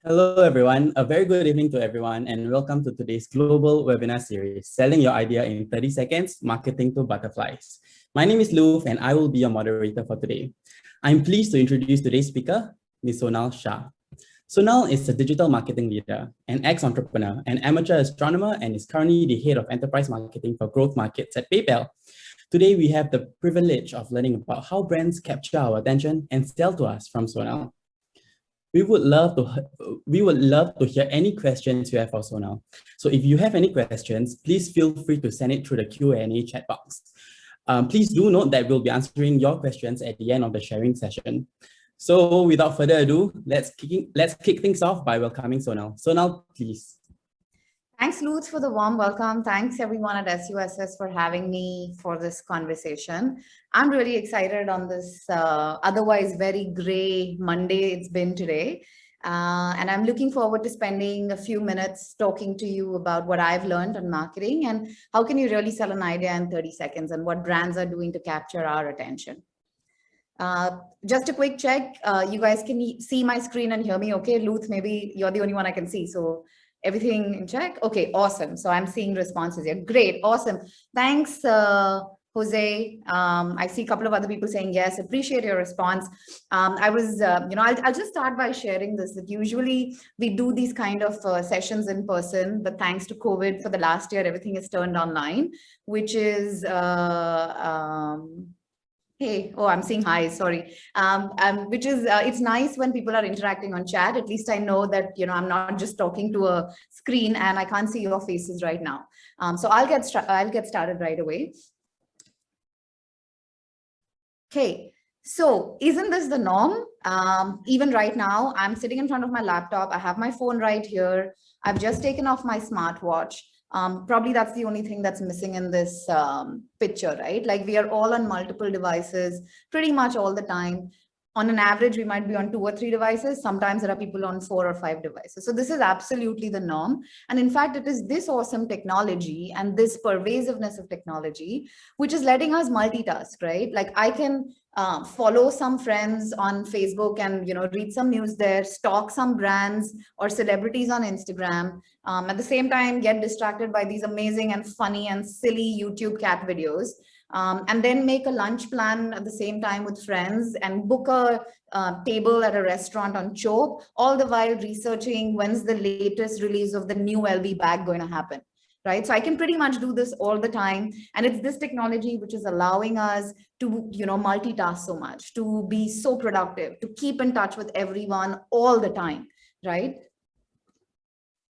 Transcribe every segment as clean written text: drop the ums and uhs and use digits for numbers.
Hello, everyone. A very good evening to everyone, and welcome to today's global webinar series, Selling Your Idea in 30 Seconds, Marketing to Butterflies. My name is Luth, and I will be your moderator for today. I'm pleased to introduce today's speaker, Ms. Sonal Shah. Sonal is a digital marketing leader, an ex-entrepreneur, an amateur astronomer, and is currently the head of enterprise marketing for growth markets at PayPal. Today, we have the privilege of learning about how brands capture our attention and sell to us from Sonal. We would love to hear any questions you have for Sonal. So if you have any questions, please feel free to send it through the Q&A chat box. Please do note that we'll be answering your questions at the end of the sharing session. So without further ado, let's kick things off by welcoming Sonal. Sonal, please. Thanks, Luth, for the warm welcome. Thanks, everyone at SUSS for having me for this conversation. I'm really excited on this otherwise very gray Monday it's been today. And I'm looking forward to spending a few minutes talking to you about what I've learned on marketing and how can you really sell an idea in 30 seconds and what brands are doing to capture our attention. Just a quick check. You guys can see my screen and hear me okay? Luth, maybe you're the only one I can see. So everything in check? Okay, awesome. So I'm seeing responses here. Great, awesome. Thanks, Jose. I see a couple of other people saying yes, appreciate your response. I'll just start by sharing this, that usually we do these kind of sessions in person, but thanks to COVID for the last year, everything is turned online, which is, hey, oh, I'm seeing hi, sorry. Which is, it's nice when people are interacting on chat. At least I know that, I'm not just talking to a screen and I can't see your faces right now. So I'll get started right away. Okay, so isn't this the norm? Even right now, I'm sitting in front of my laptop. I have my phone right here. I've just taken off my smartwatch. Probably that's the only thing that's missing in this picture, right? Like we are all on multiple devices pretty much all the time. On an average, we might be on 2 or 3 devices. Sometimes there are people on 4 or 5 devices. So this is absolutely the norm. And in fact, it is this awesome technology and this pervasiveness of technology, which is letting us multitask, right? Like I can follow some friends on Facebook and, read some news there, stalk some brands or celebrities on Instagram. At the same time, get distracted by these amazing and funny and silly YouTube cat videos. And then make a lunch plan at the same time with friends and book a table at a restaurant on Chope, all the while researching when's the latest release of the new LV bag going to happen, right? So I can pretty much do this all the time. And it's this technology which is allowing us to, multitask so much, to be so productive, to keep in touch with everyone all the time, right?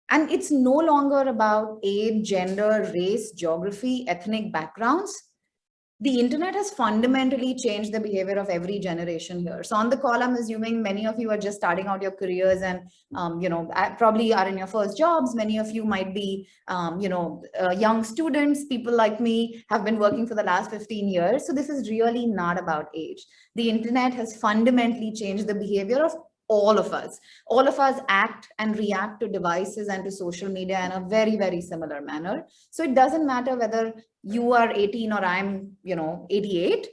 And it's no longer about age, gender, race, geography, ethnic backgrounds. The internet has fundamentally changed the behavior of every generation here. So on the call, I'm assuming many of you are just starting out your careers and, probably are in your first jobs. Many of you might be, young students. People like me have been working for the last 15 years. So this is really not about age. The internet has fundamentally changed the behavior of all of us. All of us act and react to devices and to social media in a very, very similar manner. So it doesn't matter whether you are 18 or I'm, 88.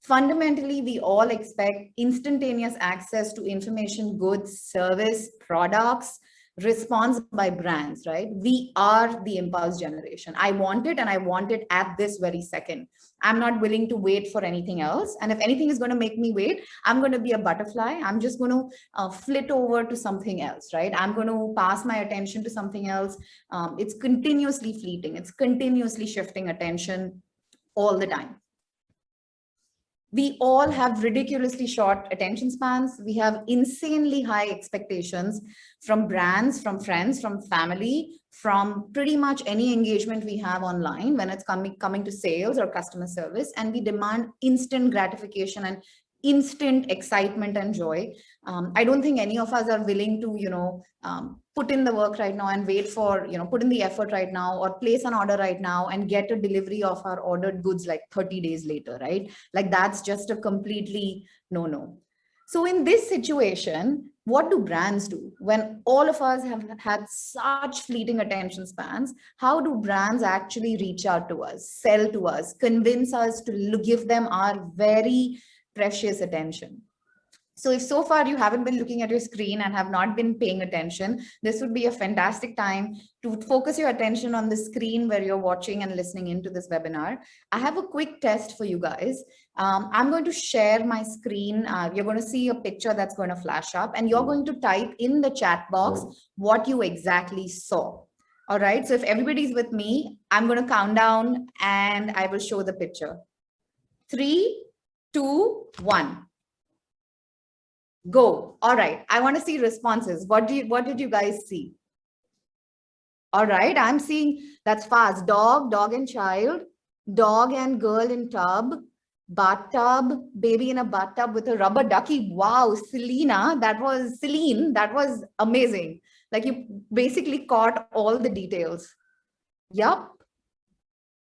Fundamentally, we all expect instantaneous access to information, goods, service, products, response by brands, right? We are the impulse generation. I want it and I want it at this very second. I'm not willing to wait for anything else. And if anything is going to make me wait, I'm going to be a butterfly. I'm just going to flit over to something else, right? I'm going to pass my attention to something else. It's continuously fleeting. It's continuously shifting attention all the time. We all have ridiculously short attention spans. We have insanely high expectations from brands, from friends, from family, from pretty much any engagement we have online when it's coming to sales or customer service. And we demand instant gratification and instant excitement and joy. I don't think any of us are willing to, put in the work right now and wait for, put in the effort right now or place an order right now and get a delivery of our ordered goods like 30 days later, right? Like that's just a completely no-no. So in this situation, what do brands do? When all of us have had such fleeting attention spans, how do brands actually reach out to us, sell to us, convince us to give them our very precious attention? So if so far you haven't been looking at your screen and have not been paying attention, this would be a fantastic time to focus your attention on the screen where you're watching and listening into this webinar. I have a quick test for you guys. I'm going to share my screen. You're going to see a picture that's going to flash up, and you're going to type in the chat box what you exactly saw. All right, so if everybody's with me, I'm going to count down and I will show the picture. 3, 2, 1. Go. All right. I want to see responses. What did you guys see? All right. I'm seeing that's fast. Dog, dog and child, dog and girl in tub, bathtub, baby in a bathtub with a rubber ducky. Wow, Celine, that was amazing. Like you basically caught all the details. Yup.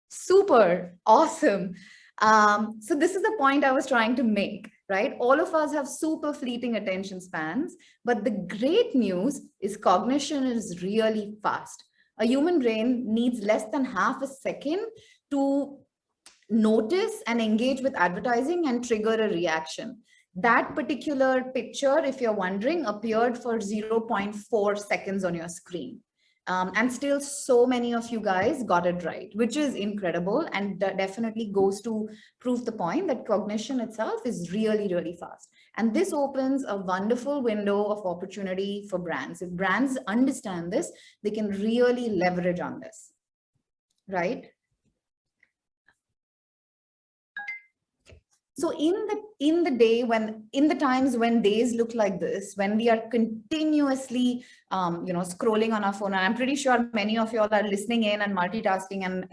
Super awesome. So this is the point I was trying to make, right? All of us have super fleeting attention spans, but the great news is cognition is really fast. A human brain needs less than half a second to notice and engage with advertising and trigger a reaction. That particular picture, if you're wondering, appeared for 0.4 seconds on your screen. And still so many of you guys got it right, which is incredible and definitely goes to prove the point that cognition itself is really, really fast. And this opens a wonderful window of opportunity for brands. If brands understand this, they can really leverage on this, right? So in the times when days look like this, when we are continuously scrolling on our phone, and I'm pretty sure many of you all are listening in and multitasking, and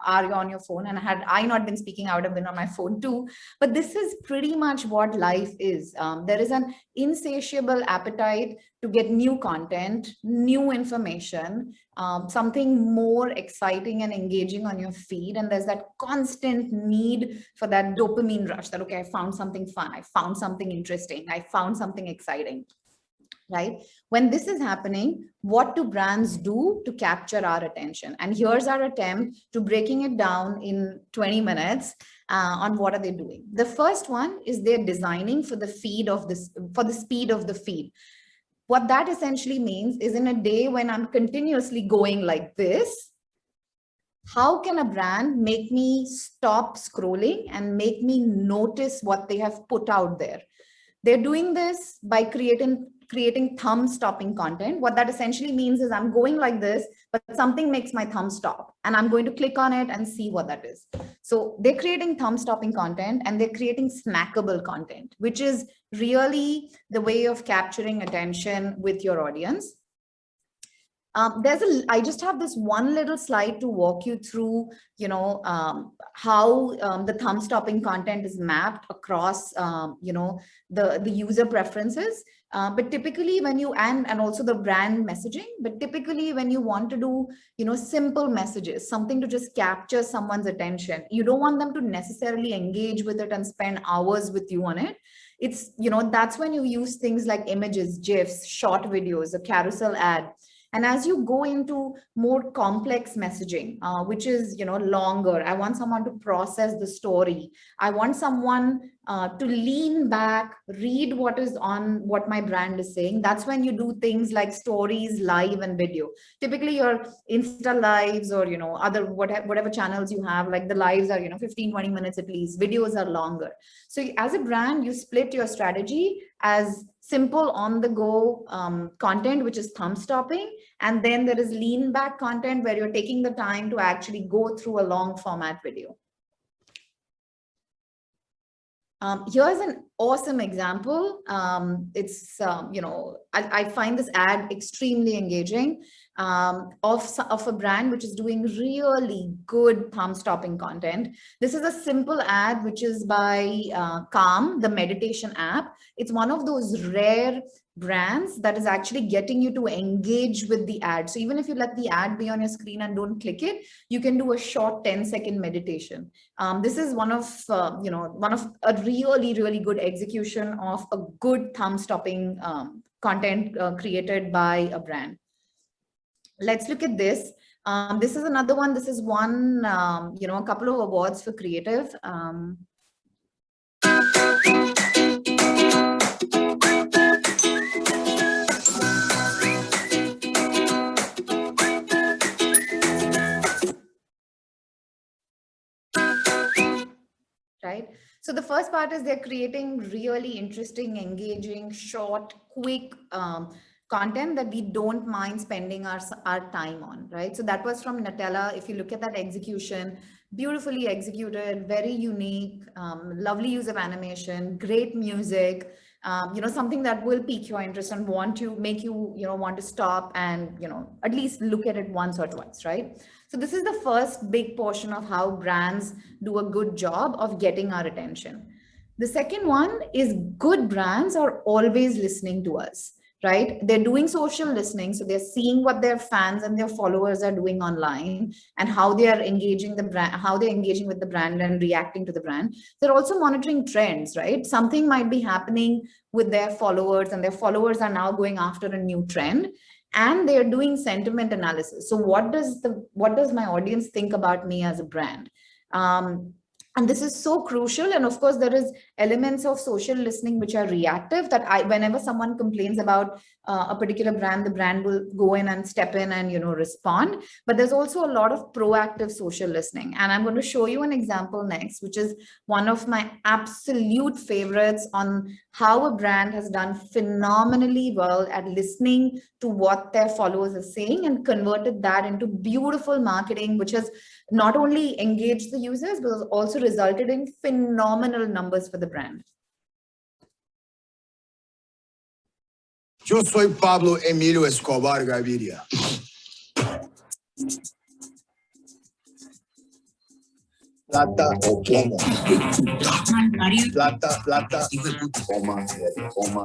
are you on your phone? And had I not been speaking, I would have been on my phone too. But this is pretty much what life is. There is an insatiable appetite to get new content, new information, something more exciting and engaging on your feed. And there's that constant need for that dopamine rush that, okay, I found something fun, I found something interesting, I found something exciting, right? When this is happening, what do brands do to capture our attention? And here's our attempt to breaking it down in 20 minutes on what are they doing. The first one is they're designing for the speed of the feed. What that essentially means is, in a day when I'm continuously going like this, how can a brand make me stop scrolling and make me notice what they have put out there? They're doing this by creating thumb stopping content. What that essentially means is I'm going like this, but something makes my thumb stop and I'm going to click on it and see what that is. So they're creating thumb stopping content and they're creating snackable content, which is really the way of capturing attention with your audience. I just have this one little slide to walk you through, how the thumb stopping content is mapped across, the user preferences. But typically when you, and also the brand messaging, but typically when you want to do, simple messages, something to just capture someone's attention, you don't want them to necessarily engage with it and spend hours with you on it. It's, that's when you use things like images, GIFs, short videos, a carousel ad. And as you go into more complex messaging, which is, longer, I want someone to process the story. I want someone to lean back, read what is on what my brand is saying. That's when you do things like stories, live and video. Typically your Insta lives or, other whatever channels you have, like the lives are, 15, 20 minutes at least. Videos are longer. So as a brand, you split your strategy as simple on the go content, which is thumb stopping. And then there is lean back content where you're taking the time to actually go through a long format video. Here's an awesome example. It's, I find this ad extremely engaging of a brand which is doing really good thumb stopping content. This is a simple ad, which is by Calm, the meditation app. It's one of those rare brands that is actually getting you to engage with the ad. So even if you let the ad be on your screen and don't click it, you can do a short 10-second meditation. This is one of a really, really good execution of a good thumb stopping content created by a brand. Let's look at this. This is another one. This is one, a couple of awards for creative. right? So the first part is they're creating really interesting, engaging, short, quick content that we don't mind spending our time on, right? So that was from Nutella. If you look at that execution, beautifully executed, very unique, lovely use of animation, great music, something that will pique your interest and want to make you, want to stop and, at least look at it once or twice, right? So this is the first big portion of how brands do a good job of getting our attention. The second one is good brands are always listening to us, right? They're doing social listening. So they're seeing what their fans and their followers are doing online and how they are engaging the brand, how they're engaging with the brand and reacting to the brand. They're also monitoring trends, right? Something might be happening with their followers and their followers are now going after a new trend and they're doing sentiment analysis. So what does my audience think about me as a brand? And this is so crucial. And of course, there is elements of social listening which are reactive that whenever someone complains about a particular brand, the brand will go in and step in and, respond. But there's also a lot of proactive social listening. And I'm going to show you an example next, which is one of my absolute favorites on how a brand has done phenomenally well at listening to what their followers are saying and converted that into beautiful marketing, which has not only engaged the users, but also resulted in phenomenal numbers for the brand. Yo soy Pablo Emilio Escobar Gaviria. Plata o plomo. Plata, plata. Hijo de puta. Coma,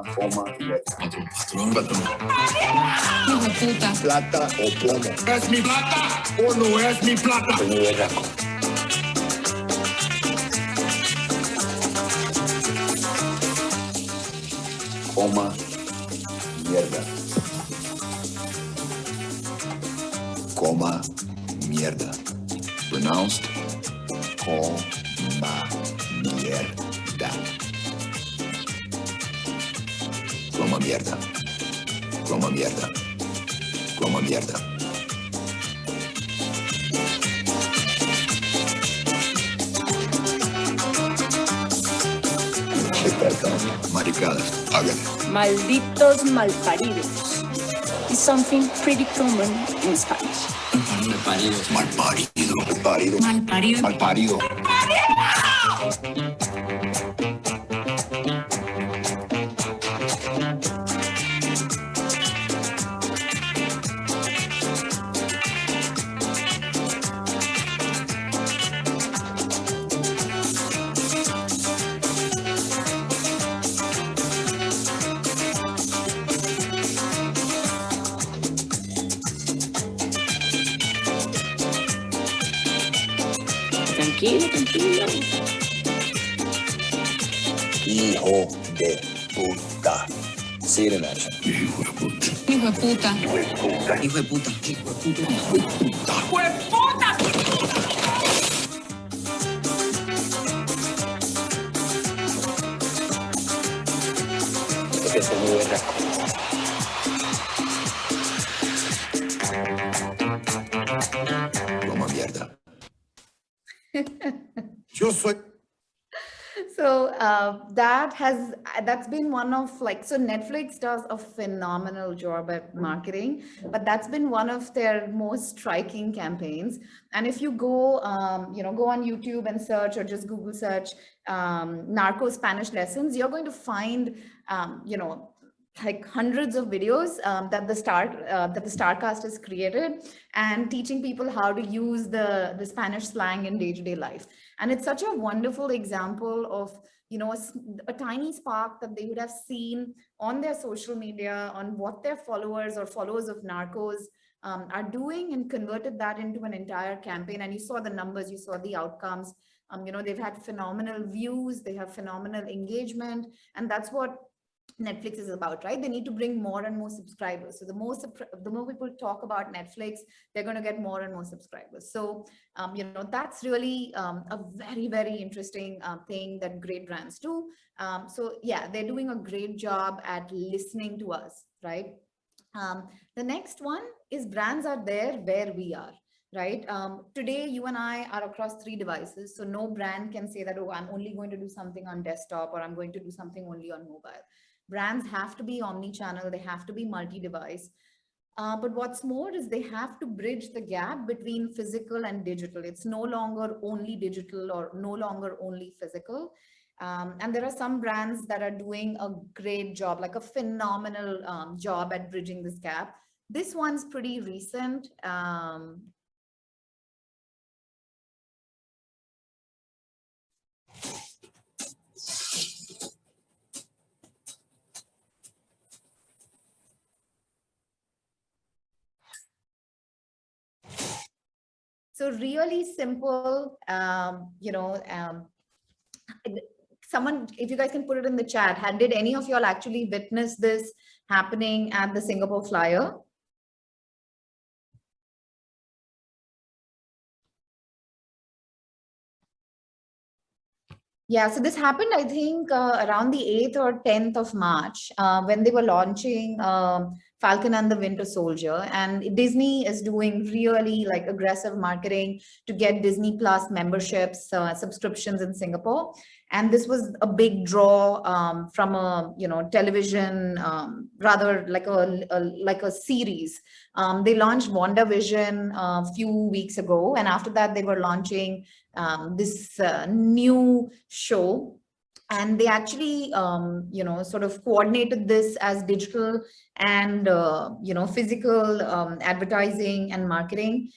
patrón. Hijo de puta. Plata o plomo. ¿Es mi plata o no es mi plata? Soy muy berraco. Coma, mierda. Coma, mierda. Pronounced, coma, mierda. Coma, mierda. Coma, mierda. Coma, mierda. Maricadas, hágale. Malditos malparidos. It's something pretty common in Spanish. Malparido. Malparido. Malparido. Malparido. Malparido. Tranquilo, tranquilo. Hijo de puta. See it in action. Hijo de puta. Hijo de puta. Hijo de puta. Hijo de puta. Hijo de puta. Hijo de puta. Que se muy berraco. Toma mierda. Yo soy. So that's been one of so Netflix does a phenomenal job at marketing, but that's been one of their most striking campaigns. And if you go go on YouTube and search or just Google search narco Spanish lessons, you're going to find like hundreds of videos that the Starcast has created and teaching people how to use the Spanish slang in day-to-day life. And it's such a wonderful example of, a tiny spark that they would have seen on their social media, on what their followers or followers of Narcos are doing, and converted that into an entire campaign. And you saw the numbers, you saw the outcomes. They've had phenomenal views, they have phenomenal engagement, and that's what Netflix is about, right? They need to bring more and more subscribers. So the more people talk about Netflix, they're going to get more and more subscribers. So, that's really a very, very interesting thing that great brands do. So yeah, they're doing a great job at listening to us, right? The next one is brands are there where we are. right? Today, you and I are across 3 devices. So no brand can say that, oh, I'm only going to do something on desktop or I'm going to do something only on mobile. Brands have to be omni-channel. They have to be multi-device. But what's more is they have to bridge the gap between physical and digital. It's no longer only digital or no longer only physical. And there are some brands that are doing a great job, like a phenomenal job at bridging this gap. This one's pretty recent. So really simple, someone, if you guys can put it in the chat, did any of y'all actually witness this happening at the Singapore Flyer? Yeah, so this happened, I think, around the 8th or 10th of March when they were launching Falcon and the Winter Soldier. And Disney is doing really like aggressive marketing to get Disney Plus memberships, subscriptions in Singapore. And this was a big draw from a television, rather like a series. They launched WandaVision a few weeks ago, and after that they were launching this new show, and they actually sort of coordinated this as digital and physical advertising and marketing.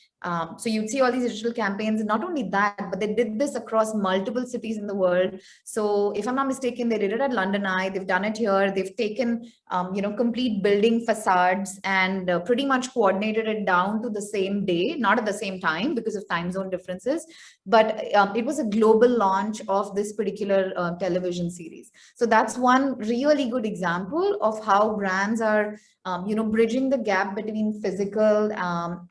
So you'd see all these digital campaigns, and not only that, but they did this across multiple cities in the world. So if I'm not mistaken, they did it at London Eye, they've done it here, they've taken complete building facades and pretty much coordinated it down to the same day, not at the same time because of time zone differences, but it was a global launch of this particular television series. So that's one really good example of how brands are bridging the gap between physical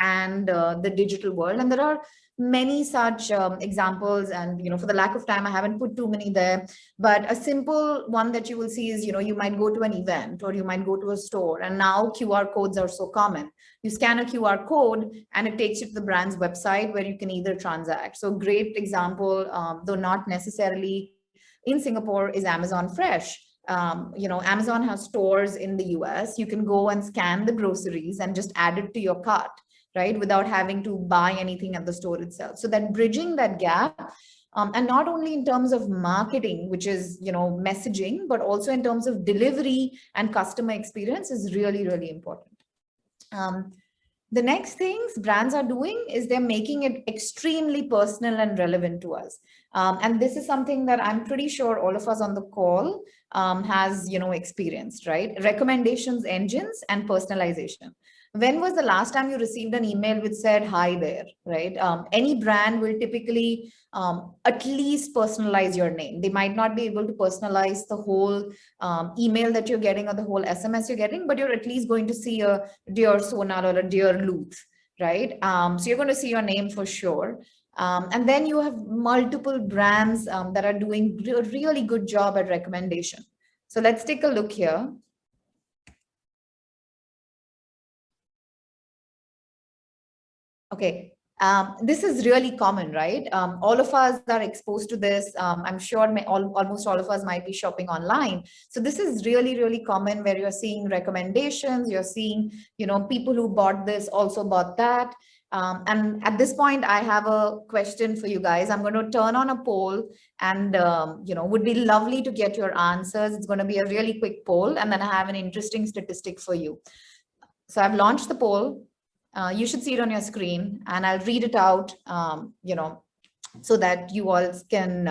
and the digital world. And there are many such examples, and for the lack of time I haven't put too many there, but a simple one that you will see is you might go to an event or you might go to a store, and now QR codes are so common. You scan a QR code and it takes you to the brand's website where you can either transact. So great example, though not necessarily in Singapore, is Amazon Fresh. Amazon has stores in the US. You can go and scan the groceries and just add it to your cart, right? Without having to buy anything at the store itself. So that bridging that gap, and not only in terms of marketing, which is, messaging, but also in terms of delivery and customer experience is really, really important. The next things brands are doing is they're making it extremely personal and relevant to us. And this is something that I'm pretty sure all of us on the call has, experienced, right? Recommendations engines and personalization. When was the last time you received an email which said, hi there, right? Any brand will typically at least personalize your name. They might not be able to personalize the whole email that you're getting or the whole SMS you're getting, but you're at least going to see a dear Sonal or a dear Luth, right? So you're going to see your name for sure. And then you have multiple brands that are doing a really good job at recommendation. So let's take a look here. Okay, this is really common, right? All of us are exposed to this. I'm sure almost all of us might be shopping online. So this is really, really common where you're seeing recommendations, you're seeing, people who bought this also bought that. And at this point, I have a question for you guys. I'm going to turn on a poll and, would be lovely to get your answers. It's going to be a really quick poll, and then I have an interesting statistic for you. So I've launched the poll. You should see it on your screen, and I'll read it out, so that you all can,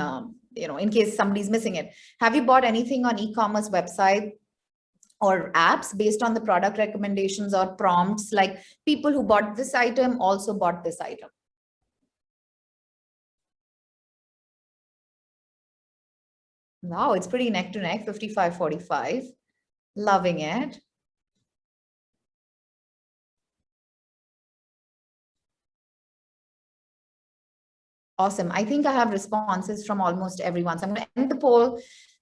in case somebody's missing it. Have you bought anything on e-commerce website or apps based on the product recommendations or prompts, like people who bought this item also bought this item? Wow, it's pretty neck to neck, 55-45. Loving it. Awesome. I think I have responses from almost everyone. So I'm going to end the poll.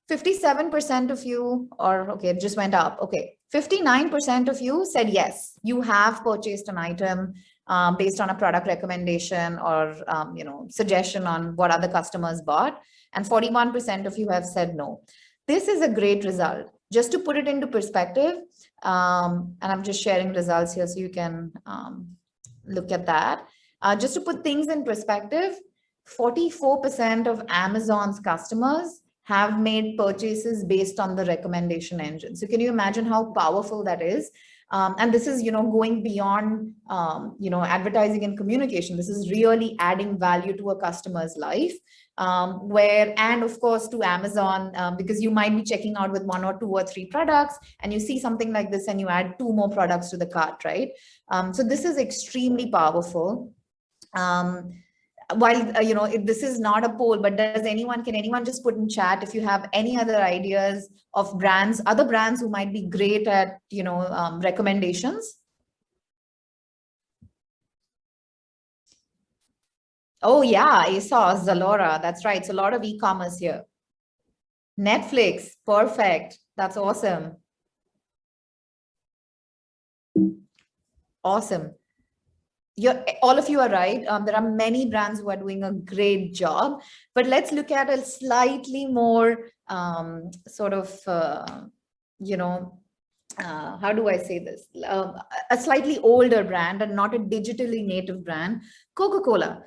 57% of you, or okay, it just went up. Okay. 59% of you said yes, you have purchased an item based on a product recommendation or suggestion on what other customers bought, and 41% of you have said no. This is a great result. Just to put it into perspective, and I'm just sharing results here so you can look at that. Just to put things in perspective, 44% of Amazon's customers have made purchases based on the recommendation engine. So can you imagine how powerful that is? And this is, going beyond, advertising and communication. This is really adding value to a customer's life, and of course to Amazon, because you might be checking out with 1 or 2 or 3 products and you see something like this and you add 2 more products to the cart, right? So this is extremely powerful. While, this is not a poll, but can anyone just put in chat if you have any other ideas of brands, other brands who might be great at, recommendations? Oh yeah, ASOS, Zalora, that's right. So a lot of e-commerce here. Netflix, perfect. That's awesome. Awesome. All of you are right. There are many brands who are doing a great job, but let's look at a slightly more how do I say this? A slightly older brand and not a digitally native brand, Coca-Cola.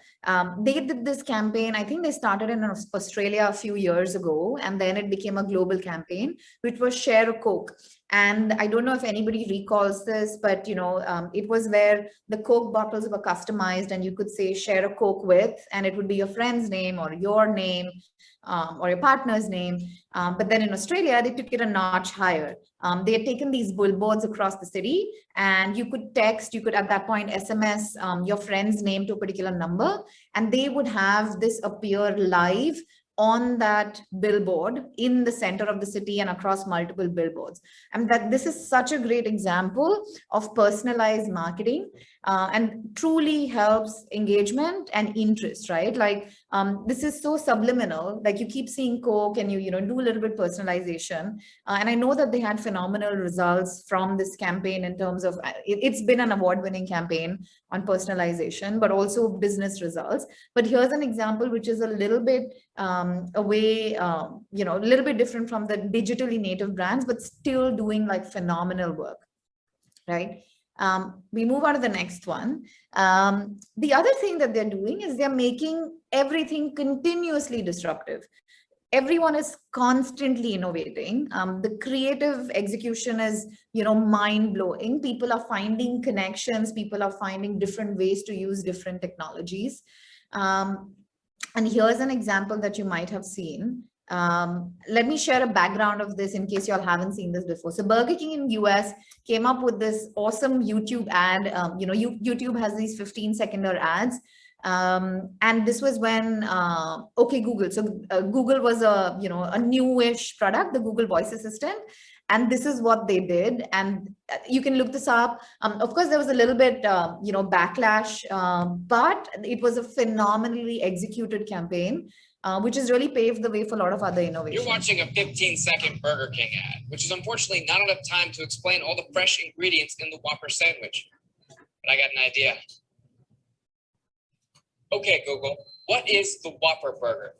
They did this campaign. I think they started in Australia a few years ago, and then it became a global campaign, which was Share a Coke. And I don't know if anybody recalls this, but it was where the Coke bottles were customized and you could say share a Coke with, and it would be your friend's name or your name or your partner's name. But then in Australia, they took it a notch higher. They had taken these billboards across the city, and you could at that point SMS your friend's name to a particular number, and they would have this appear live on that billboard in the center of the city and across multiple billboards. And that this is such a great example of personalized marketing and truly helps engagement and interest, right? Like this is so subliminal, like you keep seeing Coke and you do a little bit personalization. And I know that they had phenomenal results from this campaign in terms of, it's been an award-winning campaign on personalization, but also business results. But here's an example which is a little bit away, a little bit different from the digitally native brands, but still doing like phenomenal work, right? We move on to the next one. The other thing that they're doing is they're making everything continuously disruptive. Everyone is constantly innovating. The creative execution is, mind-blowing. People are finding connections. People are finding different ways to use different technologies. And here's an example that you might have seen. Let me share a background of this in case you all haven't seen this before. So Burger King in US came up with this awesome YouTube ad. YouTube has these 15-second ads. And this was when, okay, Google. So Google was a newish product, the Google Voice Assistant. And this is what they did. And you can look this up. Of course, there was a little bit, backlash, but it was a phenomenally executed campaign, which has really paved the way for a lot of other innovations. You're watching a 15-second Burger King ad, which is unfortunately not enough time to explain all the fresh ingredients in the Whopper sandwich. But I got an idea. Okay, Google, what is the Whopper burger?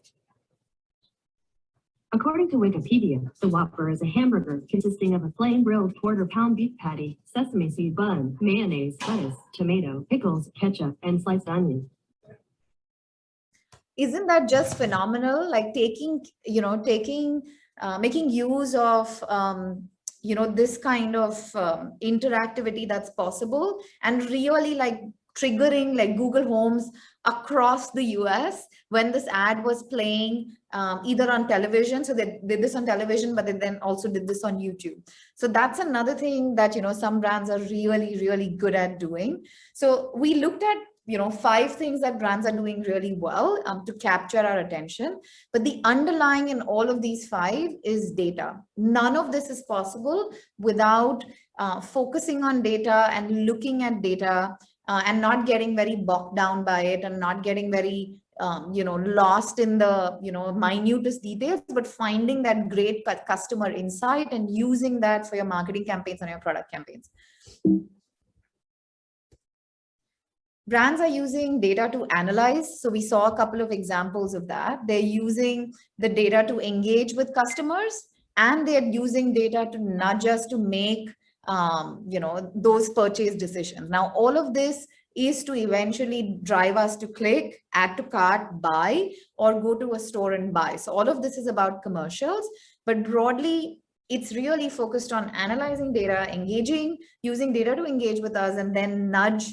According to Wikipedia, the Whopper is a hamburger consisting of a flame-grilled quarter-pound beef patty, sesame seed bun, mayonnaise, lettuce, tomato, pickles, ketchup, and sliced onion. Isn't that just phenomenal? Like making use of, this kind of interactivity that's possible, and really like triggering like Google Homes across the US when this ad was playing either on television. So they did this on television, but they then also did this on YouTube. So that's another thing that, some brands are really, really good at doing. So we looked at 5 things that brands are doing really well to capture our attention. But the underlying in all of these 5 is data. None of this is possible without focusing on data and looking at data and not getting very bogged down by it and not getting very, lost in the, minutest details, but finding that great customer insight and using that for your marketing campaigns and your product campaigns. Brands are using data to analyze. So we saw a couple of examples of that. They're using the data to engage with customers, and they're using data to nudge us to make those purchase decisions. Now, all of this is to eventually drive us to click, add to cart, buy, or go to a store and buy. So all of this is about commercials, but broadly, it's really focused on analyzing data, using data to engage with us, and then nudge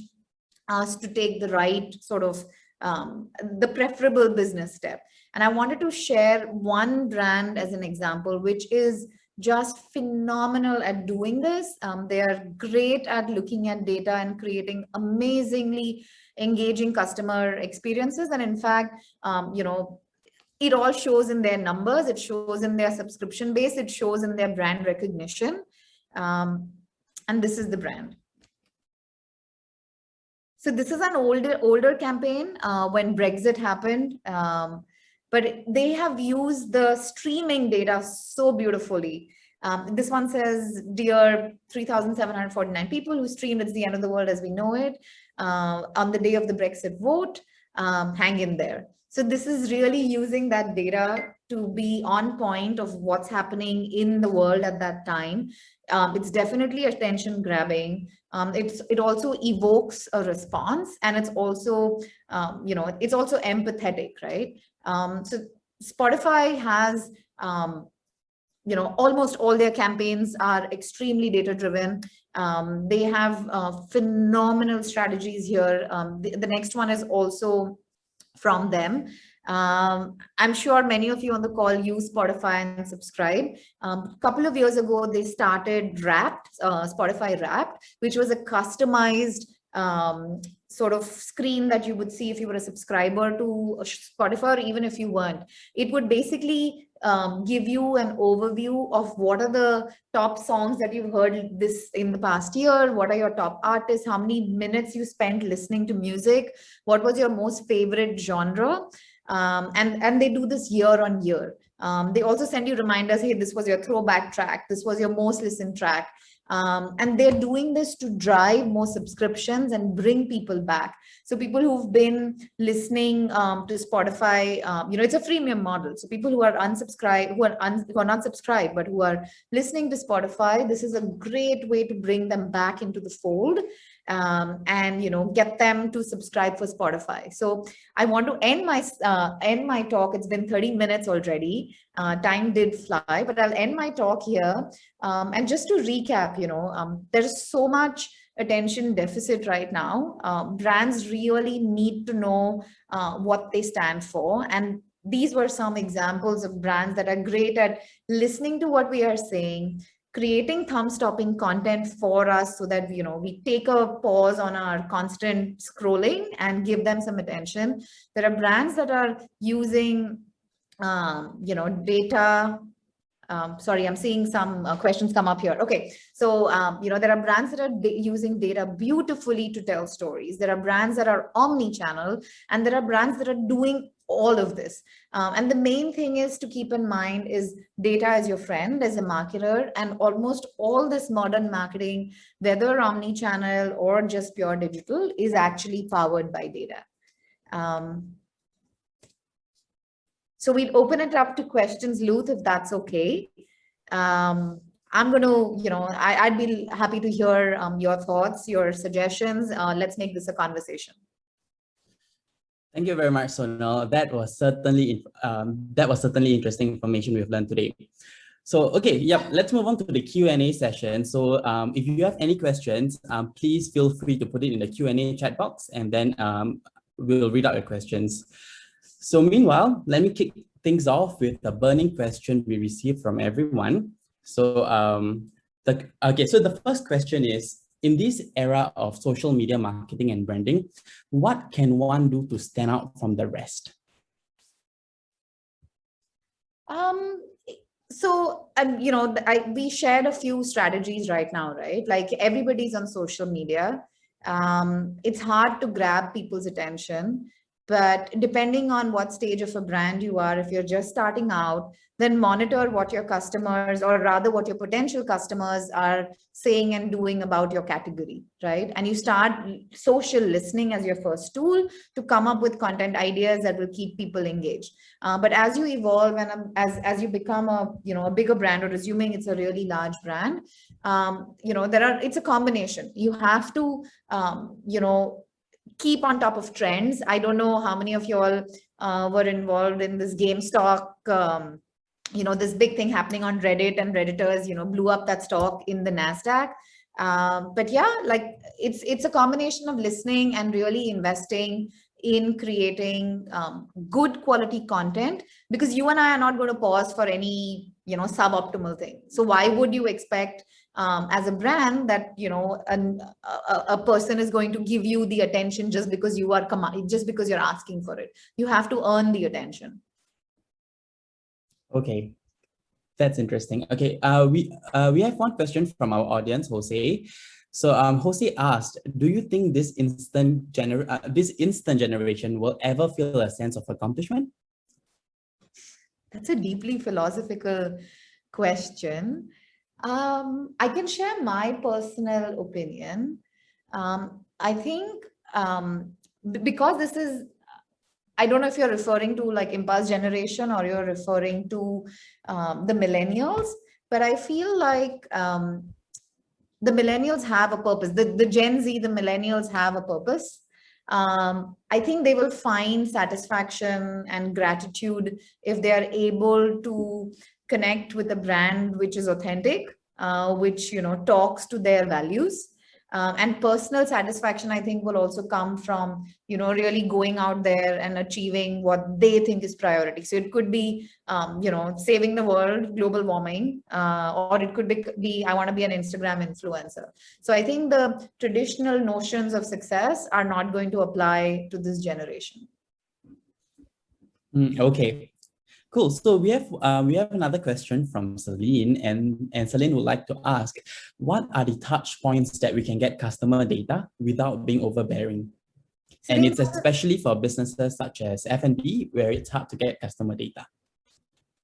us to take the right sort of the preferable business step. And I wanted to share one brand as an example, which is just phenomenal at doing this. They are great at looking at data and creating amazingly engaging customer experiences. And in fact, it all shows in their numbers, it shows in their subscription base, it shows in their brand recognition. And this is the brand. So this is an older campaign when Brexit happened, but they have used the streaming data so beautifully. This one says, dear 3,749 people who streamed, it's the end of the world as we know it, on the day of the Brexit vote, hang in there. So this is really using that data to be on point of what's happening in the world at that time. It's definitely attention grabbing. It also evokes a response, and it's also, it's also empathetic, right? So Spotify has, almost all their campaigns are extremely data driven. They have phenomenal strategies here. The next one is also from them. I'm sure many of you on the call use Spotify and subscribe. A couple of years ago, they started Wrapped, Spotify Wrapped, which was a customized sort of screen that you would see if you were a subscriber to Spotify, or even if you weren't. It would basically give you an overview of what are the top songs that you've heard this in the past year, what are your top artists, how many minutes you spent listening to music, what was your most favorite genre, and they do this year on year. They also send you reminders, hey, this was your throwback track, this was your most listened track. And they're doing this to drive more subscriptions and bring people back. So people who've been listening to Spotify, it's a freemium model. So people who are unsubscribed, who are not subscribed, but who are listening to Spotify, this is a great way to bring them back into the fold. And get them to subscribe for Spotify. So I want to end my talk. It's been 30 minutes already. Time did fly, but I'll end my talk here. And just to recap, there's so much attention deficit right now. Brands really need to know what they stand for. And these were some examples of brands that are great at listening to what we are saying, creating thumb-stopping content for us so that, we take a pause on our constant scrolling and give them some attention. There are brands that are using, data. Sorry, I'm seeing some questions come up here. Okay, so, there are brands that are using data beautifully to tell stories. There are brands that are omni-channel, and there are brands that are doing all of this. And the main thing is to keep in mind is data as your friend, as a marketer, and almost all this modern marketing, whether omni-channel or just pure digital, is actually powered by data. So we'd open it up to questions, Luth, if that's okay. I'm going to, I'd be happy to hear your thoughts, your suggestions. Let's make this a conversation. Thank you very much, Sonal. That was certainly interesting information we've learned today. So, okay, yep, let's move on to the Q&A session. So if you have any questions, please feel free to put it in the Q&A chat box, and then we'll read out your questions. So meanwhile, let me kick things off with a burning question we received from everyone. So, so the first question is, in this era of social media marketing and branding, what can one do to stand out from the rest? We shared a few strategies right now, right? Like everybody's on social media. It's hard to grab people's attention. But depending on what stage of a brand you are, if you're just starting out, then monitor what your customers, or rather what your potential customers are saying and doing about your category, right? And you start social listening as your first tool to come up with content ideas that will keep people engaged. But as you evolve and as you become a bigger brand, or assuming it's a really large brand, it's a combination. You have to keep on top of trends. I don't know how many of you all were involved in this GameStop, this big thing happening on Reddit, and Redditors, blew up that stock in the NASDAQ. But yeah, like it's a combination of listening and really investing in creating good quality content, because you and I are not going to pause for any, suboptimal thing. So why would you expect as a brand that, a person is going to give you the attention just because you're asking for it? You have to earn the attention. Okay, that's interesting. Okay, we have one question from our audience, Jose. So Jose asked, do you think this instant generation will ever feel a sense of accomplishment? That's a deeply philosophical question. I can share my personal opinion. I think because this is, I don't know if you're referring to like impulse generation or you're referring to the millennials, but I feel like the millennials have a purpose. The Gen Z, the millennials have a purpose. I think they will find satisfaction and gratitude if they are able to connect with a brand which is authentic, which talks to their values. And personal satisfaction, I think, will also come from, really going out there and achieving what they think is priority. So it could be, saving the world, global warming, or it could be, I want to be an Instagram influencer. So I think the traditional notions of success are not going to apply to this generation. Okay. Cool. So we have another question from Celine, and Celine would like to ask, what are the touch points that we can get customer data without being overbearing? And it's especially for businesses such as F&B, where it's hard to get customer data.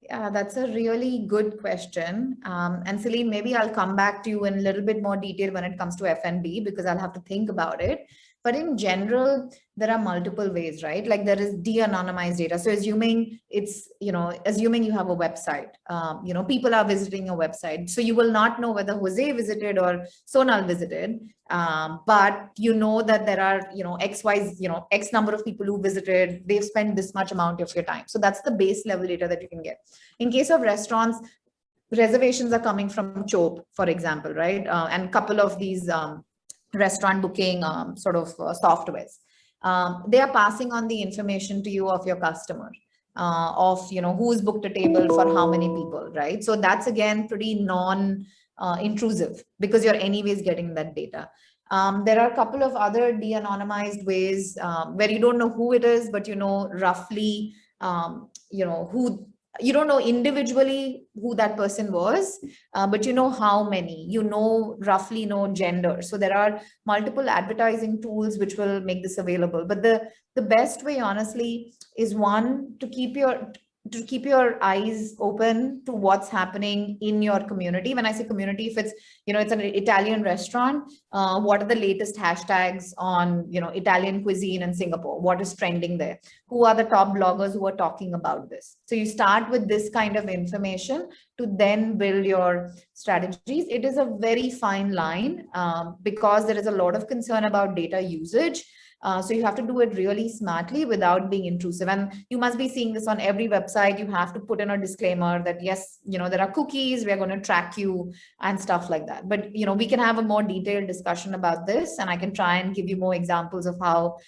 Yeah, that's a really good question. And Celine, maybe I'll come back to you in a little bit more detail when it comes to F&B, because I'll have to think about it. But in general, there are multiple ways, right? Like there is de-anonymized data. So assuming assuming you have a website, people are visiting a website. So you will not know whether Jose visited or Sonal visited, but you know that there are, X number of people who visited, they've spent this much amount of your time. So that's the base level data that you can get. In case of restaurants, reservations are coming from Chope, for example, right? And a couple of these restaurant booking softwares. They are passing on the information to you of your customer, of who's booked a table for how many people, right? So that's again pretty non-intrusive, because you're anyways getting that data. There are a couple of other de-anonymized ways where you don't know who it is, but roughly who. You don't know individually who that person was, but you know how many, roughly know gender. So there are multiple advertising tools which will make this available. But the best way, honestly, is one, to keep your eyes open to what's happening in your community. When I say community, if it's, it's an Italian restaurant, what are the latest hashtags on, Italian cuisine in Singapore? What is trending there? Who are the top bloggers who are talking about this? So you start with this kind of information to then build your strategies. It is a very fine line because there is a lot of concern about data usage. So you have to do it really smartly without being intrusive. And you must be seeing this on every website. You have to put in a disclaimer that, yes, there are cookies, we're going to track you and stuff like that. But, we can have a more detailed discussion about this, and I can try and give you more examples of how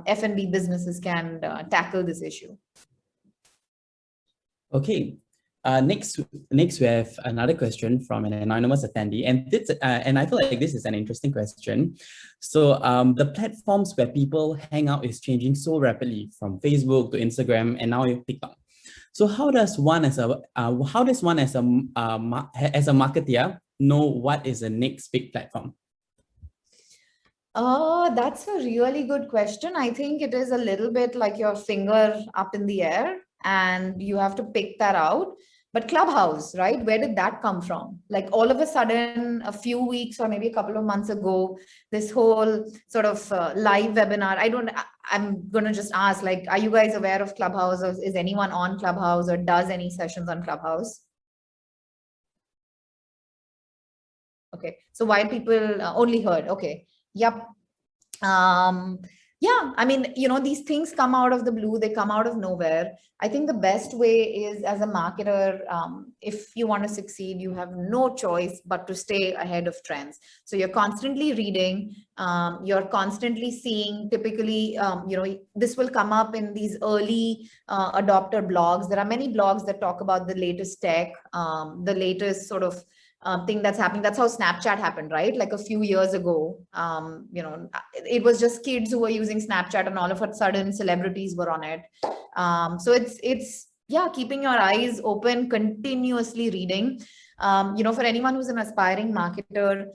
F&B businesses can tackle this issue. Okay. Next we have another question from an anonymous attendee, and I feel like this is an interesting question. So the platforms where people hang out is changing so rapidly, from Facebook to Instagram and now TikTok. So how does one as a marketer know what is the next big platform? Oh, that's a really good question. I think it is a little bit like your finger up in the air and you have to pick that out. But Clubhouse, right? Where did that come from? Like all of a sudden, a few weeks or maybe a couple of months ago, this whole sort of live webinar. I'm going to just ask, like, are you guys aware of Clubhouse? Or is anyone on Clubhouse or does any sessions on Clubhouse? Okay. So why people only heard? Okay. Yep. Yeah, I mean, these things come out of the blue, they come out of nowhere. I think the best way is, as a marketer, if you want to succeed, you have no choice but to stay ahead of trends. So you're constantly reading, you're constantly seeing, typically, this will come up in these early adopter blogs. There are many blogs that talk about the latest tech, the latest sort of thing that's happening. That's how Snapchat happened, right? Like a few years ago, it was just kids who were using Snapchat, and all of a sudden celebrities were on it. So it's yeah, keeping your eyes open, continuously reading. For anyone who's an aspiring marketer,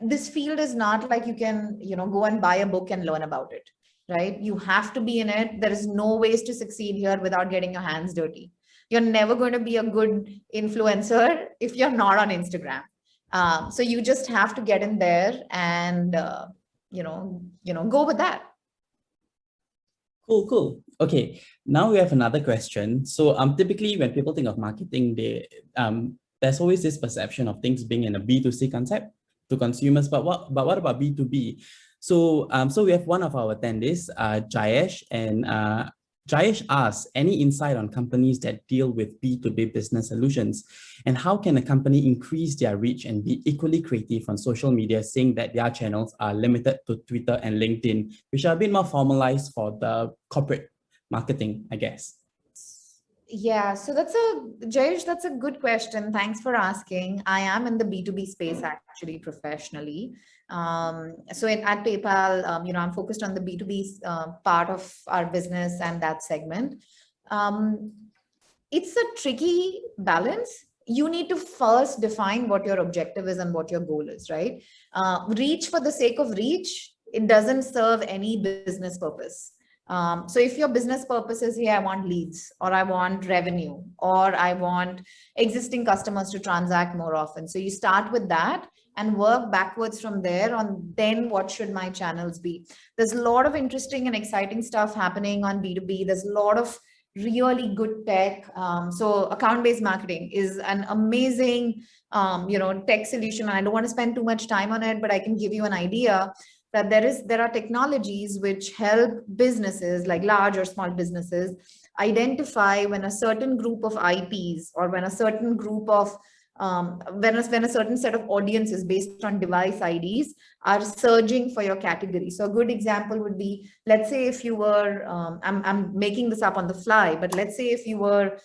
this field is not like you can, go and buy a book and learn about it, right? You have to be in it. There is no ways to succeed here without getting your hands dirty. You're never going to be a good influencer if you're not on Instagram. So you just have to get in there and, go with that. Cool. Okay, now we have another question. So typically when people think of marketing, there's always this perception of things being in a B2C concept to consumers, but what about B2B? So we have one of our attendees, Jayesh, and Jayesh asks, any insight on companies that deal with B2B business solutions? And how can a company increase their reach and be equally creative on social media, saying that their channels are limited to Twitter and LinkedIn, which are a bit more formalized for the corporate marketing, I guess? Yeah, so Jayesh, that's a good question. Thanks for asking. I am in the B2B space actually professionally. So at PayPal, I'm focused on the B2B part of our business and that segment. It's a tricky balance. You need to first define what your objective is and what your goal is, right? Reach for the sake of reach, it doesn't serve any business purpose. So if your business purpose is, hey, I want leads, or I want revenue, or I want existing customers to transact more often. So you start with that and work backwards from there on then what should my channels be. There's a lot of interesting and exciting stuff happening on B2B. There's a lot of really good tech. So account-based marketing is an amazing, tech solution. I don't want to spend too much time on it, but I can give you an idea that there are technologies which help businesses, like large or small businesses, identify when a certain group of IPs or when a certain group of when a certain set of audiences based on device IDs are surging for your category. So a good example would be, let's say if you were, I'm making this up on the fly, but let's say if you were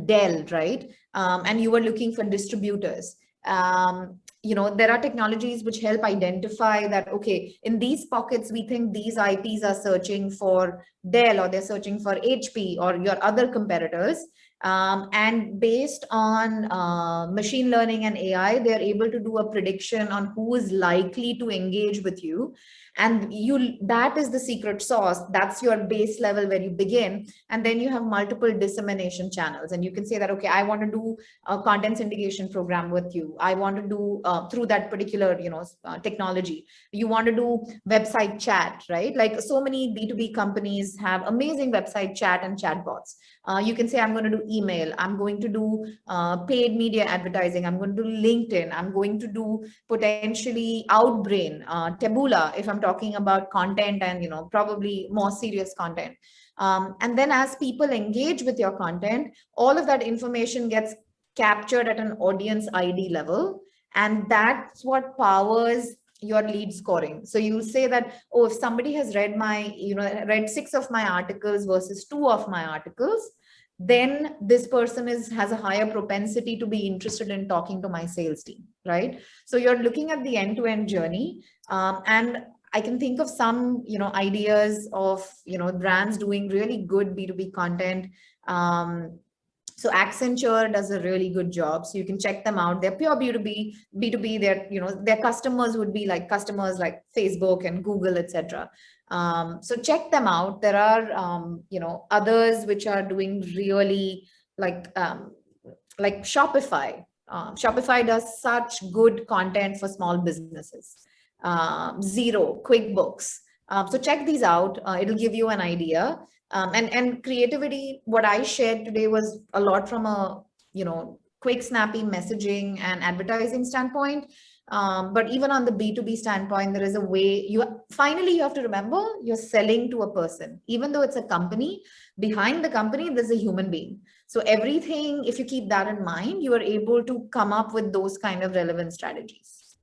Dell, right? And you were looking for distributors. There are technologies which help identify that, okay, in these pockets, we think these IPs are searching for Dell, or they're searching for HP or your other competitors. And based on machine learning and AI, they're able to do a prediction on who is likely to engage with you. And that is the secret sauce. That's your base level where you begin. And then you have multiple dissemination channels. And you can say that, okay, I want to do a content syndication program with you. I want to do through that particular, technology. You want to do website chat, right? Like so many B2B companies have amazing website chat and chatbots. You can say, I'm going to do email. I'm going to do paid media advertising. I'm going to do LinkedIn. I'm going to do potentially Outbrain, Taboola, if I'm talking about content and, probably more serious content. And then as people engage with your content, all of that information gets captured at an audience ID level. And that's what powers your lead scoring. So you'll say that, oh, if somebody has read read 6 of my articles versus 2 of my articles, then this person has a higher propensity to be interested in talking to my sales team, right? So you're looking at the end-to-end journey. And I can think of some, ideas of, brands doing really good B2B content. So Accenture does a really good job. So you can check them out. They're pure B2B, B2B. Their customers would be like customers like Facebook and Google, etc. So check them out. There are, others which are doing really like Shopify. Shopify does such good content for small businesses. Zero, QuickBooks. So check these out. It'll give you an idea. And creativity, what I shared today was a lot from a, quick, snappy messaging and advertising standpoint. But even on the B2B standpoint, there is a way you have to remember you're selling to a person. Even though it's a company, behind the company, there's a human being. So everything, if you keep that in mind, you are able to come up with those kind of relevant strategies.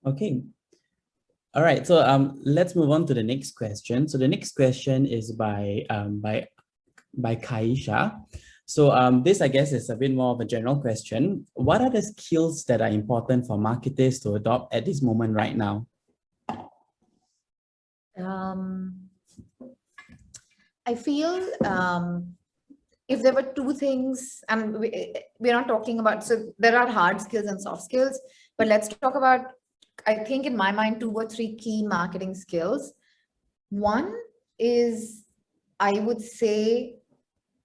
Okay. All right, so let's move on to the next question. So the next question is by Kaisha. So this, I guess, is a bit more of a general question. What are the skills that are important for marketers to adopt at this moment right now? I feel if there were two things, and we're not talking about, so there are hard skills and soft skills, but let's talk about, I think in my mind, 2 or 3 key marketing skills. One is, I would say,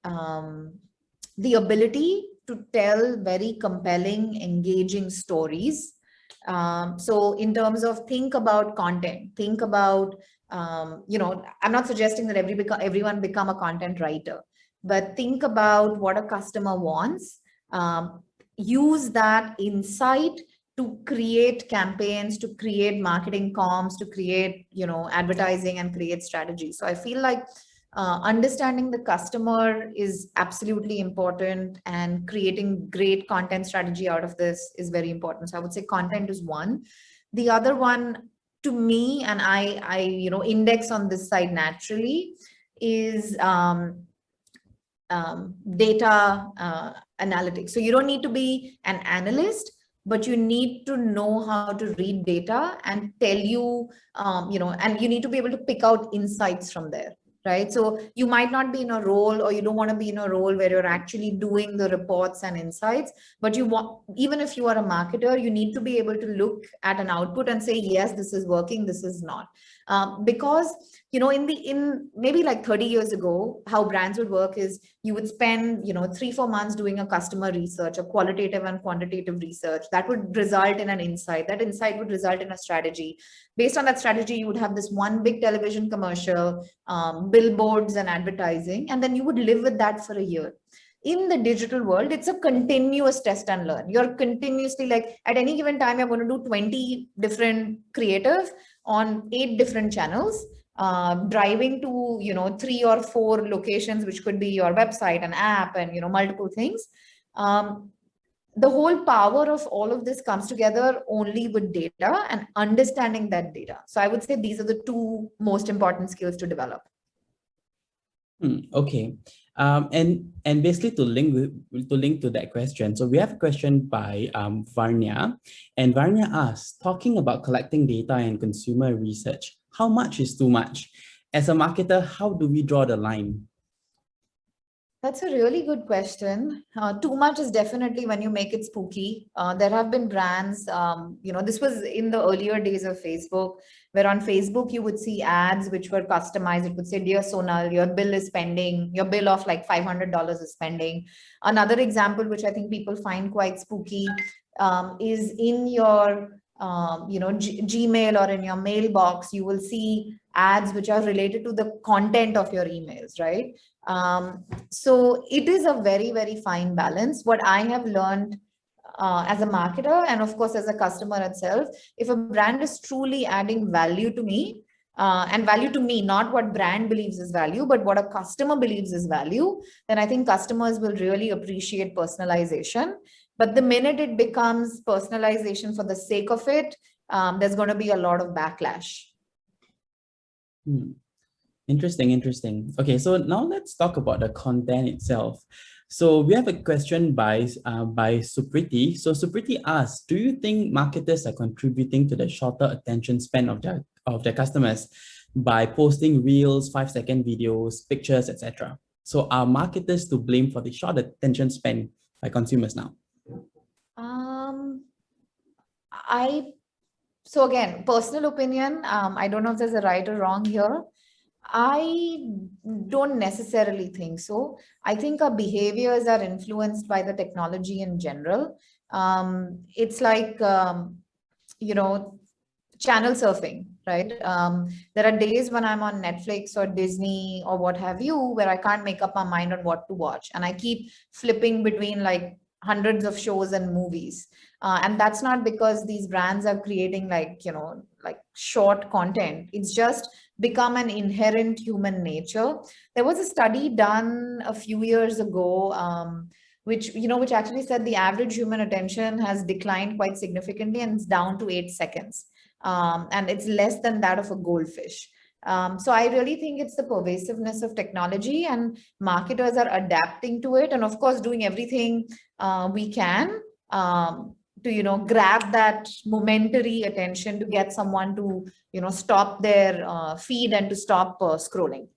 the ability to tell very compelling, engaging stories. So in terms of think about content, think about, I'm not suggesting that everyone become a content writer, but think about what a customer wants. Use that insight to create campaigns, to create marketing comms, to create, advertising and create strategy. So I feel like understanding the customer is absolutely important, and creating great content strategy out of this is very important. So I would say content is one. The other one, to me, and I index on this side naturally, is data analytics. So you don't need to be an analyst, but you need to know how to read data and tell you, and you need to be able to pick out insights from there, right? So you might not be in a role, or you don't want to be in a role where you're actually doing the reports and insights, but even if you are a marketer, you need to be able to look at an output and say, yes, this is working, this is not. Because, in maybe like 30 years ago, how brands would work is you would spend, 3-4 months doing a customer research, a qualitative and quantitative research that would result in an insight. That insight would result in a strategy. Based on that strategy, you would have this one big television commercial, billboards and advertising, and then you would live with that for a year. In the digital world, it's a continuous test and learn. You're continuously, like, at any given time, you're going to do 20 different creative on 8 different channels, driving to, 3 or 4 locations, which could be your website, an app, and, multiple things. The whole power of all of this comes together only with data and understanding that data. So I would say these are the 2 most important skills to develop. Okay. And basically to link to that question, so we have a question by Varnya, and Varnya asks, talking about collecting data and consumer research, how much is too much? As a marketer, how do we draw the line? That's a really good question. Too much is definitely when you make it spooky. There have been brands, this was in the earlier days of Facebook, where on Facebook you would see ads which were customized. It would say, dear Sonal, your bill of like $500 is spending. Another example, which I think people find quite spooky, is in your Gmail or in your mailbox, you will see ads which are related to the content of your emails, right? So it is a very, very fine balance. What I have learned as a marketer, and of course as a customer itself, if a brand is truly adding value to me, and value to me, not what brand believes is value, but what a customer believes is value, then I think customers will really appreciate personalization. But the minute it becomes personalization for the sake of it, there's going to be a lot of backlash. Interesting. Okay, so now let's talk about the content itself. So we have a question by Supriti. So Supriti asks, do you think marketers are contributing to the shorter attention span of their customers by posting reels, 5-second videos, pictures, etc.? So are marketers to blame for the short attention span by consumers now? So again, personal opinion, I don't know if there's a right or wrong here. I don't necessarily think so. I think our behaviors are influenced by the technology in general. It's like, channel surfing, right? There are days when I'm on Netflix or Disney or what have you, where I can't make up my mind on what to watch. And I keep flipping between like hundreds of shows and movies. And that's not because these brands are creating like short content. It's just become an inherent human nature. There was a study done a few years ago, which actually said the average human attention has declined quite significantly and it's down to 8 seconds. And it's less than that of a goldfish. So I really think it's the pervasiveness of technology, and marketers are adapting to it, and of course doing everything we can to grab that momentary attention to get someone to stop their feed and to stop scrolling.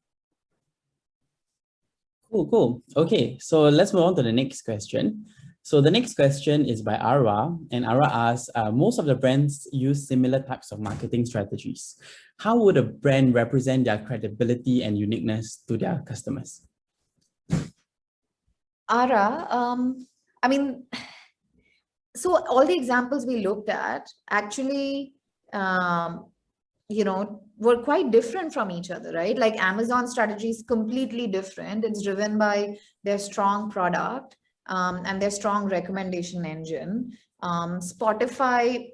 Cool. Okay, so let's move on to the next question. So the next question is by Arwa, and Arwa asks, most of the brands use similar types of marketing strategies. How would a brand represent their credibility and uniqueness to their customers? Ara, so all the examples we looked at actually, were quite different from each other, right? Like Amazon strategy is completely different. It's driven by their strong product and their strong recommendation engine. Spotify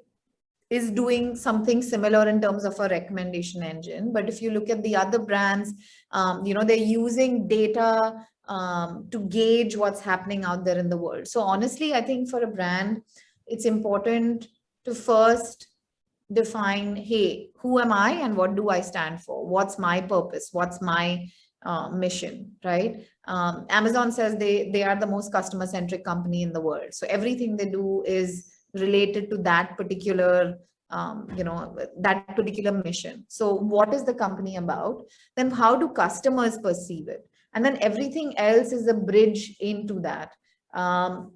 is doing something similar in terms of a recommendation engine. But if you look at the other brands, they're using data to gauge what's happening out there in the world. So honestly, I think for a brand, it's important to first define, hey, who am I and what do I stand for? What's my purpose? What's my mission, right? Amazon says they are the most customer-centric company in the world. So everything they do is related to that particular mission. So what is the company about? Then how do customers perceive it? And then everything else is a bridge into that.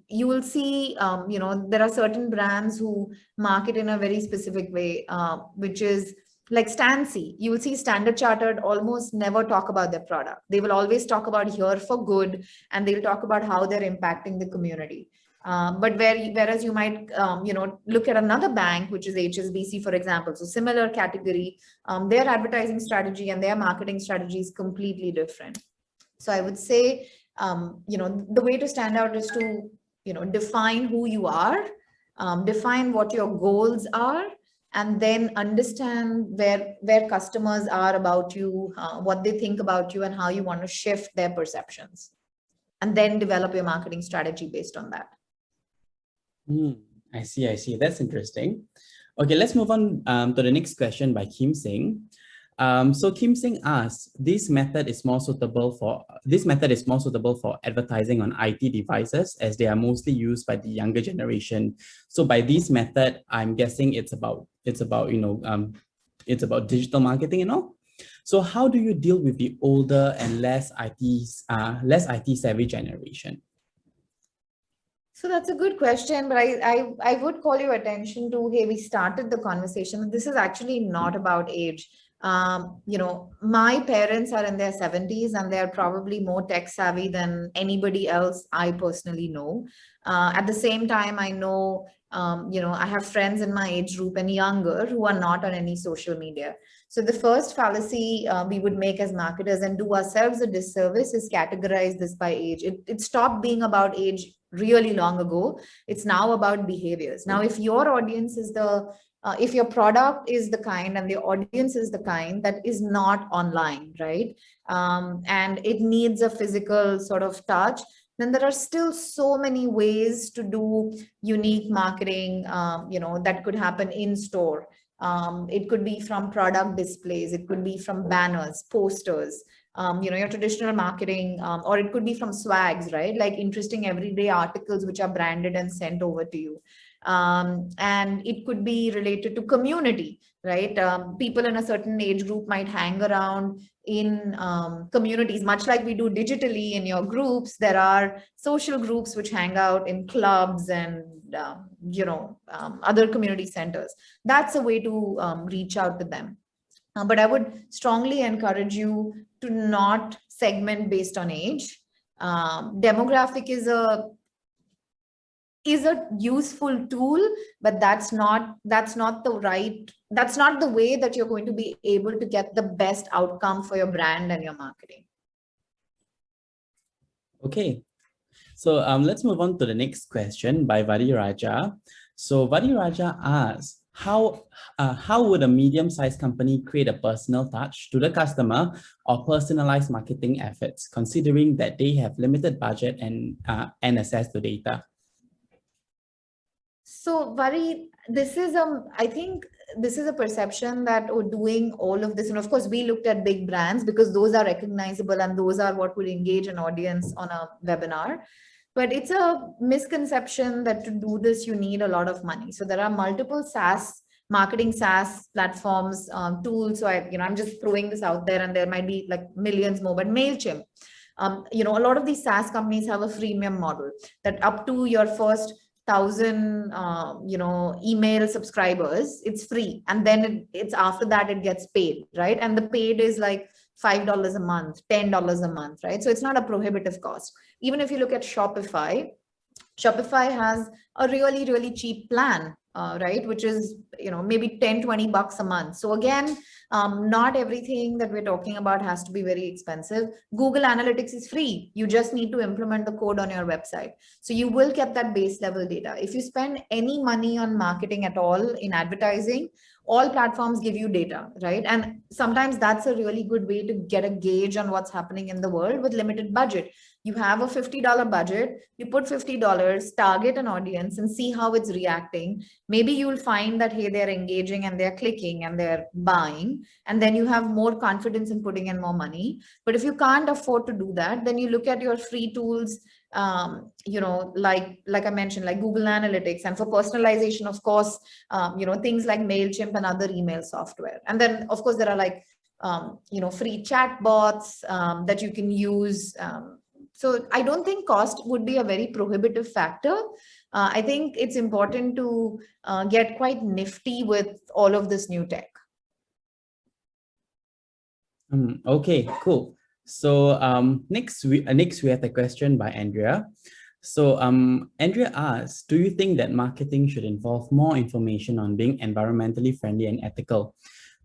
You will see, there are certain brands who market in a very specific way, which is like Stancy. You will see Standard Chartered almost never talk about their product. They will always talk about here for good, and they'll talk about how they're impacting the community. But whereas you might, look at another bank, which is HSBC, for example, so similar category, their advertising strategy and their marketing strategy is completely different. So I would say, the way to stand out is to, define who you are, define what your goals are, and then understand where customers are about you, what they think about you, and how you want to shift their perceptions. And then develop your marketing strategy based on that. I see. That's interesting. Okay, let's move on to the next question by Kim Singh. So Kim Singh asks, this method is more suitable for advertising on IT devices, as they are mostly used by the younger generation. So by this method, I'm guessing it's about digital marketing and all. So how do you deal with the older and less IT savvy generation? So that's a good question, but I would call your attention to, hey, we started the conversation. This is actually not about age. My parents are in their 70s and they're probably more tech savvy than anybody else I personally know. At the same time, I know, I have friends in my age group and younger who are not on any social media. So the first fallacy we would make as marketers and do ourselves a disservice is categorize this by age. It stopped being about age really long ago. It's now about behaviors. Now, if your audience is if your product is the kind and the audience is the kind that is not online, right? And it needs a physical sort of touch, then there are still so many ways to do unique marketing, that could happen in store. It could be from product displays, it could be from banners, posters, your traditional marketing, or it could be from swags, right? Like interesting everyday articles which are branded and sent over to you. And it could be related to community, right? People in a certain age group might hang around in communities, much like we do digitally in your groups. There are social groups which hang out in clubs and other community centers. That's a way to reach out to them. But I would strongly encourage you to not segment based on age. Demographic is a useful tool, but that's not the way that you're going to be able to get the best outcome for your brand and your marketing. Okay, so let's move on to the next question by Vadi Raja. So Vadi Raja asks, how would a medium-sized company create a personal touch to the customer or personalized marketing efforts, considering that they have limited budget and access to data? So Vari, I think this is a perception that doing all of this, and of course we looked at big brands because those are recognizable and those are what would engage an audience on a webinar. But it's a misconception that to do this, you need a lot of money. So there are multiple marketing SaaS platforms, tools. So I'm just throwing this out there, and there might be like millions more, but MailChimp, a lot of these SaaS companies have a freemium model that up to your first 1,000, email subscribers, it's free. And then it's after that it gets paid, right? And the paid is like $5 a month, $10 a month, right? So it's not a prohibitive cost. Even if you look at Shopify has a really, really cheap plan, right? Which is, maybe 10, 20 bucks a month. So again, not everything that we're talking about has to be very expensive. Google Analytics is free. You just need to implement the code on your website. So you will get that base level data. If you spend any money on marketing at all in advertising, all platforms give you data, right? And sometimes that's a really good way to get a gauge on what's happening in the world with limited budget. You have a $50 budget, you put $50, target an audience and see how it's reacting. Maybe you'll find that, hey, they're engaging and they're clicking and they're buying, and then you have more confidence in putting in more money. But if you can't afford to do that, then you look at your free tools, like I mentioned, like Google Analytics, and for personalization, of course, things like MailChimp and other email software. And then, of course, there are like, free chat bots that you can use. So I don't think cost would be a very prohibitive factor. I think it's important to get quite nifty with all of this new tech. Okay, cool. So next we have a question by Andrea. So Andrea asks, do you think that marketing should involve more information on being environmentally friendly and ethical?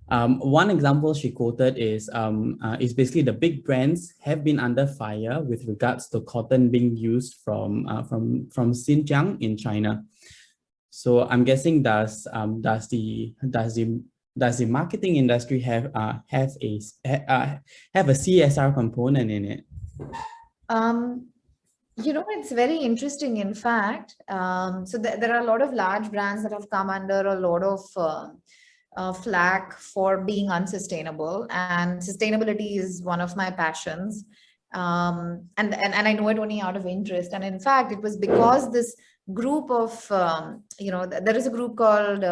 One example she quoted is basically the big brands have been under fire with regards to cotton being used from Xinjiang in China. So I'm guessing does the marketing industry have a CSR component in it? It's very interesting. In fact, so there are a lot of large brands that have come under a lot of flack for being unsustainable, and sustainability is one of my passions. And I know it only out of interest. And in fact, it was because this group of, there is a group called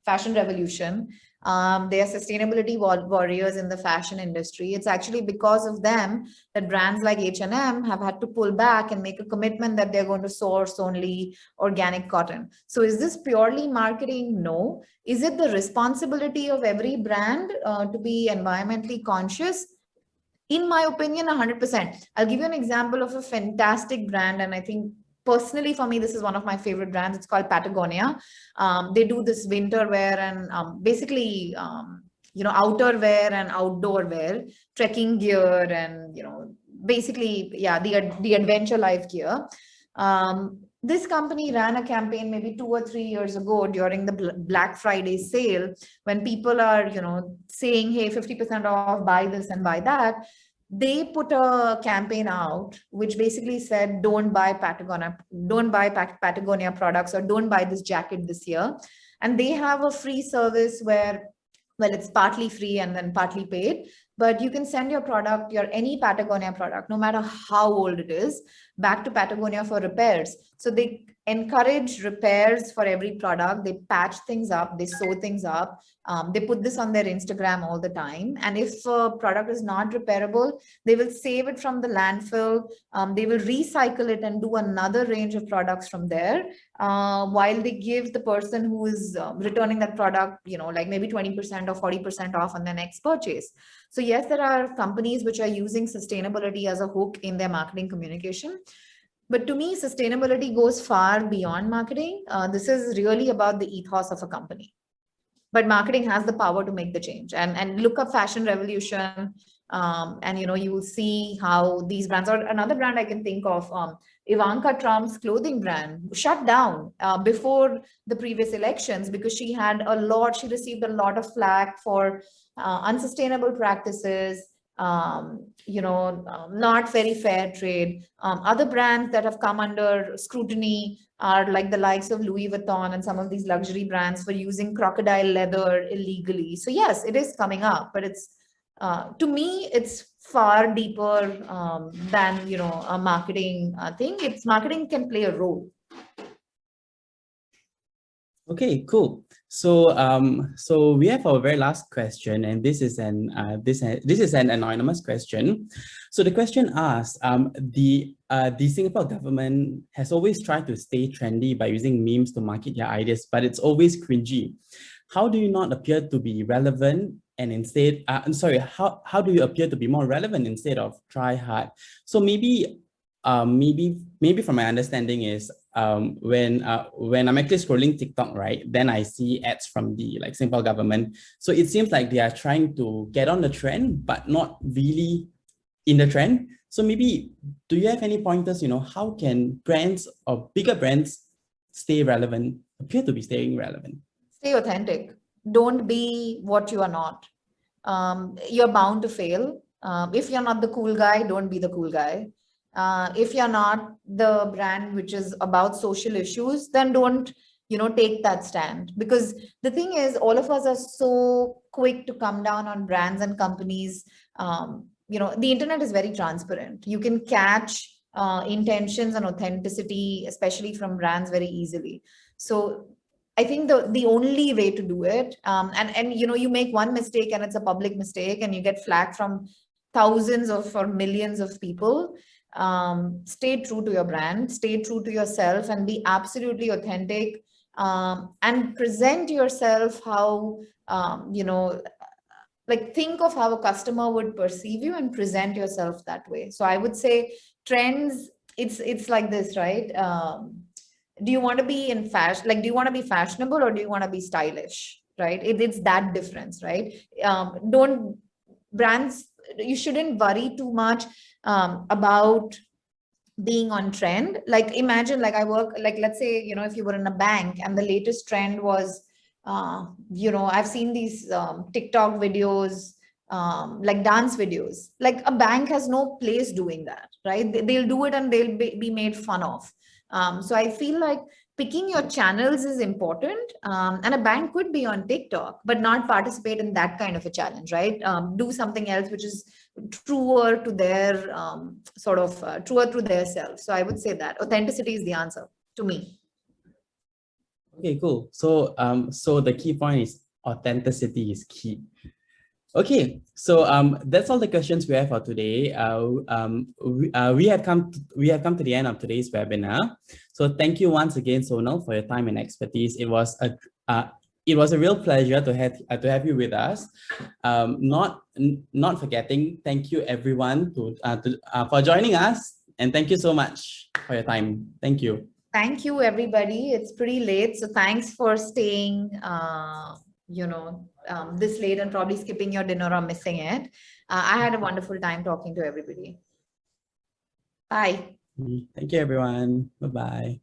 Fashion Revolution. They are sustainability warriors in the fashion industry. It's actually because of them that brands like H&M have had to pull back and make a commitment that they're going to source only organic cotton. So is this purely marketing? No. Is it the responsibility of every brand to be environmentally conscious? In my opinion, 100%. I'll give you an example of a fantastic brand, and I think personally, for me, this is one of my favorite brands. It's called Patagonia. They do this winter wear and basically, outerwear and outdoor wear, trekking gear, and basically, yeah, the adventure life gear. This company ran a campaign maybe 2 or 3 years ago during the Black Friday sale, when people are, saying, hey, 50% off, buy this and buy that. They put a campaign out which basically said, don't buy Patagonia products, or don't buy this jacket this year. And they have a free service where, well, it's partly free and then partly paid, but you can send your product, any Patagonia product, no matter how old it is, back to Patagonia for repairs. So they encourage repairs for every product. They patch things up, they sew things up. They put this on their Instagram all the time. And if a product is not repairable, they will save it from the landfill. They will recycle it and do another range of products from there, while they give the person who is returning that product, like maybe 20% or 40% off on their next purchase. So yes, there are companies which are using sustainability as a hook in their marketing communication. But to me, sustainability goes far beyond marketing. This is really about the ethos of a company. But marketing has the power to make the change. And look up Fashion Revolution, and you will see how these brands, or another brand I can think of, Ivanka Trump's clothing brand, shut down before the previous elections because she received a lot of flack for unsustainable practices, not very fair trade. Other brands that have come under scrutiny are like the likes of Louis Vuitton and some of these luxury brands for using crocodile leather illegally. So yes, it is coming up, but it's to me, it's far deeper than a marketing thing. Marketing can play a role. Okay, cool. So so we have our very last question, and this is an anonymous question. So the question asks, the Singapore government has always tried to stay trendy by using memes to market their ideas, but it's always cringy. How do you not appear to be relevant and instead, how do you appear to be more relevant instead of try hard? So maybe from my understanding is when I'm actually scrolling TikTok, right, then I see ads from the Singapore government. So it seems like they are trying to get on the trend, but not really in the trend. So maybe, do you have any pointers, how can brands or bigger brands stay relevant, appear to be staying relevant? Stay authentic. Don't be what you are not. You're bound to fail. If you're not the cool guy, don't be the cool guy. If you're not the brand which is about social issues, then don't, take that stand. Because the thing is, all of us are so quick to come down on brands and companies. The internet is very transparent. You can catch intentions and authenticity, especially from brands, very easily. So I think the only way to do it, and you make one mistake and it's a public mistake and you get flack from thousands or millions of people. Stay true to your brand, stay true to yourself, and be absolutely authentic, and present yourself how, think of how a customer would perceive you and present yourself that way. So I would say trends, it's like this, right? Do you want to be in fashion? Do you want to be fashionable or do you want to be stylish, right? It's that difference, right? You shouldn't worry too much about being on trend. Imagine, I work, let's say, if you were in a bank and the latest trend was, I've seen these TikTok videos, dance videos. A bank has no place doing that, right? They'll do it and they'll be made fun of. So I feel like picking your channels is important, and a bank could be on TikTok, but not participate in that kind of a challenge, right? Do something else which is truer to their truer to their self. So I would say that authenticity is the answer to me. Okay, cool. So so the key point is authenticity is key. Okay, so that's all the questions we have for today. We have come to the end of today's webinar. So thank you once again, Sonal, for your time and expertise. It was a real pleasure to have you with us. Not forgetting, thank you everyone for joining us, and thank you so much for your time. Thank you. Thank you, everybody. It's pretty late, so thanks for staying. This late and probably skipping your dinner or missing it. I had a wonderful time talking to everybody. Bye. Thank you, everyone. Bye-bye.